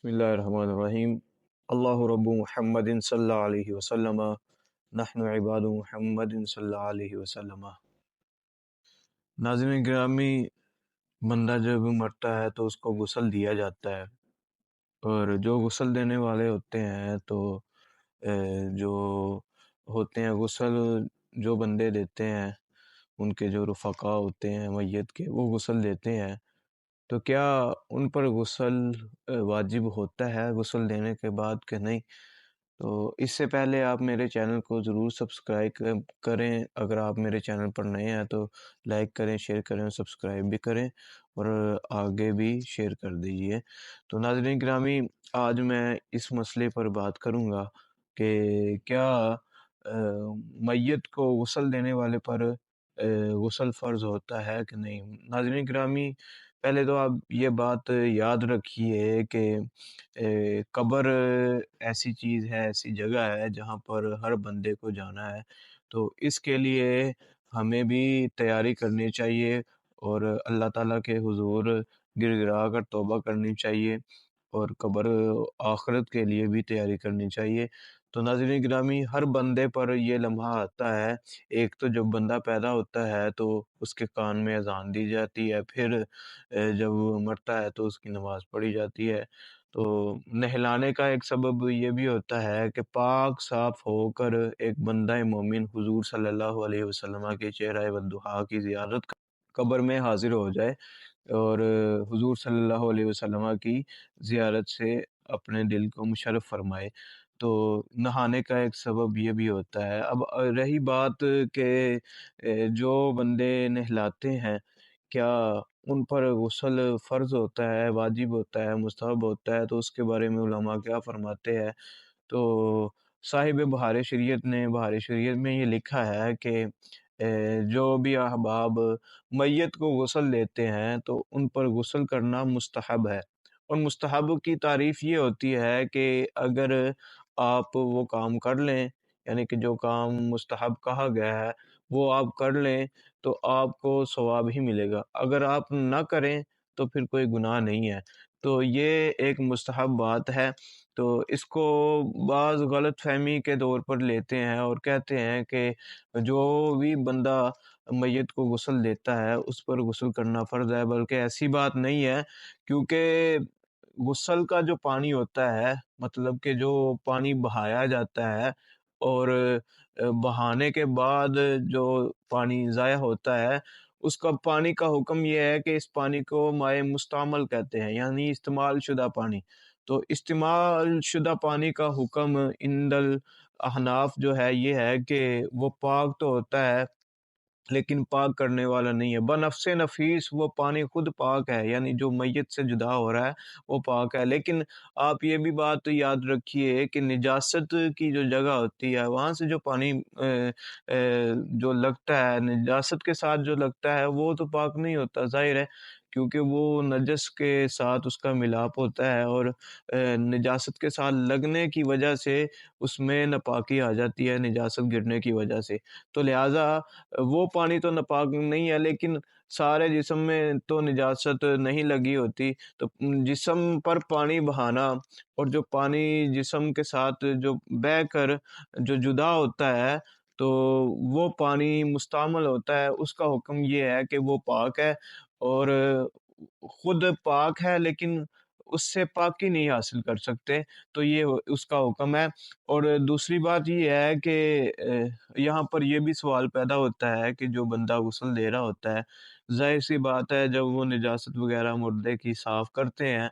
बिस्मिल्लाहिर्रहमानिर्रहीम। अल्लाहु रब्बु मुहम्मदिन सल्लल्लाहु अलैहि वसल्लम नहनु इबादु मुहम्मदिन सल्लल्लाहु अलैहि वसल्लम। नाज़रीन गिरामी, बंदा जब मरता है तो उसको गुस्ल दिया जाता है, और जो गुस्ल देने वाले होते हैं तो जो होते हैं गुस्ल जो बंदे देते हैं, उनके जो रफ़क़ा होते हैं मैयत के, वो गुस्ल देते हैं। तो क्या उन पर गुस्ल वाजिब होता है गुस्ल देने के बाद कि नहीं? तो इससे पहले आप मेरे चैनल को ज़रूर सब्सक्राइब करें। अगर आप मेरे चैनल पर नए हैं तो लाइक करें, शेयर करें और सब्सक्राइब भी करें, और आगे भी शेयर कर दीजिए। तो नाज़रीन गिरामी, आज मैं इस मसले पर बात करूँगा कि क्या मैयत को गुस्ल देने वाले पर गुस्ल फ़र्ज़ होता है कि नहीं? नाज़रीन गिरामी, पहले तो आप ये बात याद रखिए कि कब्र ऐसी चीज़ है, ऐसी जगह है जहाँ पर हर बंदे को जाना है। तो इसके लिए हमें भी तैयारी करनी चाहिए और अल्लाह ताला के हुज़ूर गिड़गिड़ा कर तौबा करनी चाहिए, और कब्र आखिरत के लिए भी तैयारी करनी चाहिए। तो नाज़रीन गिरामी, हर बंदे पर ये लम्हा आता है। एक तो जब बंदा पैदा होता है तो उसके कान में अज़ान दी जाती है, फिर जब वो मरता है तो उसकी नमाज़ पढ़ी जाती है। तो नहलाने का एक सबब ये भी होता है कि पाक साफ़ होकर एक बंदा मोमिन हुज़ूर सल्लल्लाहु अलैहि वसल्लम के चेहरा वद्दुहा की ज़ियारत कब्र में हाज़िर हो जाए, और हुज़ूर सल्लल्लाहु अलैहि वसल्लम की ज़ियारत से अपने दिल को मुशर्रफ फ़रमाए। तो नहाने का एक सबब ये भी होता है। अब रही बात कि जो बंदे नहलाते हैं, क्या उन पर गुस्ल फ़र्ज़ होता है, वाजिब होता है, मुस्तहब होता है? तो उसके बारे में उलमा क्या फ़रमाते हैं? तो साहिब बहार शरीयत ने बहार शरीयत में ये लिखा है कि जो भी अहबाब मैयत को गुस्ल देते हैं तो उन पर गुस्ल करना मुस्तहब है। और मुस्तहब की तारीफ़ ये होती है कि अगर आप वो काम कर लें, यानी कि जो काम मुस्तहब कहा गया है वो आप कर लें, तो आपको सवाब ही मिलेगा। अगर आप ना करें तो फिर कोई गुनाह नहीं है। तो ये एक मुस्तहब बात है। तो इसको बाज़ गलतफ़हमी के तौर पर लेते हैं और कहते हैं कि जो भी बंदा मैयत को गुस्ल देता है उस पर गुस्ल करना फ़र्ज़ है, बल्कि ऐसी बात नहीं है। क्योंकि गुस्ल का जो पानी होता है, मतलब कि जो पानी बहाया जाता है, और बहाने के बाद जो पानी ज़ाया होता है, उसका पानी का हुक्म ये है कि इस पानी को माए मुस्तअमल कहते हैं, यानी इस्तेमाल शुदा पानी। तो इस्तेमाल शुदा पानी का हुक्म इंदल अहनाफ जो है ये है कि वो पाक तो होता है, लेकिन पाक करने वाला नहीं है। बनफ़्से नफ़ीस वो पानी खुद पाक है, यानी जो मैयत से जुदा हो रहा है वो पाक है। लेकिन आप ये भी बात याद रखिए कि निजासत की जो जगह होती है वहाँ से जो पानी जो लगता है, निजासत के साथ जो लगता है वो तो पाक नहीं होता, ज़ाहिर है, क्योंकि वो नजस के साथ उसका मिलाप होता है, और निजासत के साथ लगने की वजह से उसमें नापाकी आ जाती है, निजासत गिरने की वजह से। तो लिहाज़ा वो पानी तो नापाक नहीं है, लेकिन सारे जिस्म में तो निजासत नहीं लगी होती। तो जिस्म पर पानी बहाना, और जो पानी जिस्म के साथ जो बहकर जो जुदा होता है, तो वो पानी मुस्तअमल होता है। उसका हुक्म ये है कि वो पाक है, और खुद पाक है, लेकिन उससे पाकी नहीं हासिल कर सकते। तो ये उसका हुक्म है। और दूसरी बात ये है कि यहाँ पर ये भी सवाल पैदा होता है कि जो बंदा गुस्ल दे रहा होता है, ज़ाहिर-सी बात है, जब वो निजासत वग़ैरह मुर्दे की साफ़ करते हैं,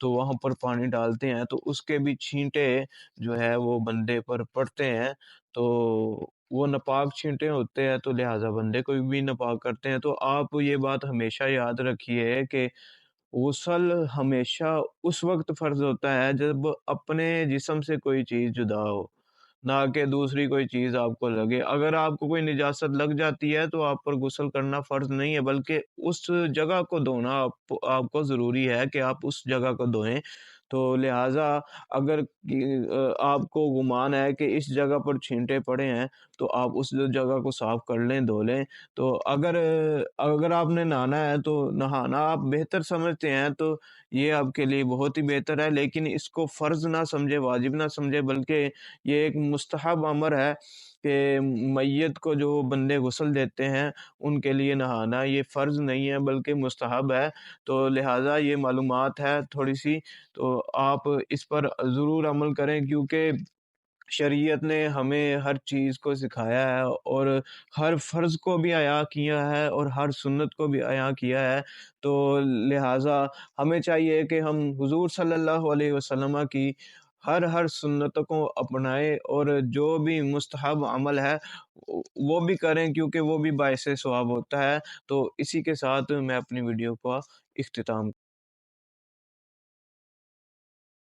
तो वहाँ पर पानी डालते हैं, तो उसके भी छींटे जो है वो बंदे पर पड़ते हैं। तो वो नापाक छींटे होते हैं, तो लिहाज़ा बंदे को भी नापाक करते हैं। तो आप ये बात हमेशा याद रखिए कि गुस्ल हमेशा उस वक़्त फ़र्ज़ होता है जब अपने जिस्म से कोई चीज़ जुदा हो, ना कि दूसरी कोई चीज़ आपको लगे। अगर आपको कोई निजासत लग जाती है तो आप पर गुस्ल करना फ़र्ज़ नहीं है, बल्कि उस जगह को धोना आपको ज़रूरी है कि आप उस जगह को धोएँ। تو لہٰذا اگر آپ کو گمان ہے کہ اس جگہ پر چھینٹے پڑے ہیں تو آپ اس جگہ کو صاف کر لیں، دھو لیں۔ تو اگر آپ نے نہانا ہے تو نہانا آپ بہتر سمجھتے ہیں تو یہ آپ کے لیے بہت ہی بہتر ہے، لیکن اس کو فرض نہ سمجھے، واجب نہ سمجھے، بلکہ یہ ایک مستحب امر ہے کہ میت کو جو بندے غسل دیتے ہیں ان کے لیے نہانا یہ فرض نہیں ہے بلکہ مستحب ہے۔ تو لہٰذا یہ معلومات ہے تھوڑی سی، تو آپ اس پر ضرور عمل کریں، کیونکہ شریعت نے ہمیں ہر چیز کو سکھایا ہے اور ہر فرض کو بھی عیاں کیا ہے اور ہر سنت کو بھی عیاں کیا ہے۔ تو لہٰذا ہمیں چاہیے کہ ہم حضور صلی اللہ علیہ وسلم کی ہر سنتوں کو اپنائیں اور جو بھی مستحب عمل ہے وہ بھی کریں، کیونکہ وہ بھی باعث ثواب ہوتا ہے۔ تو اسی کے ساتھ میں اپنی ویڈیو کا اختتام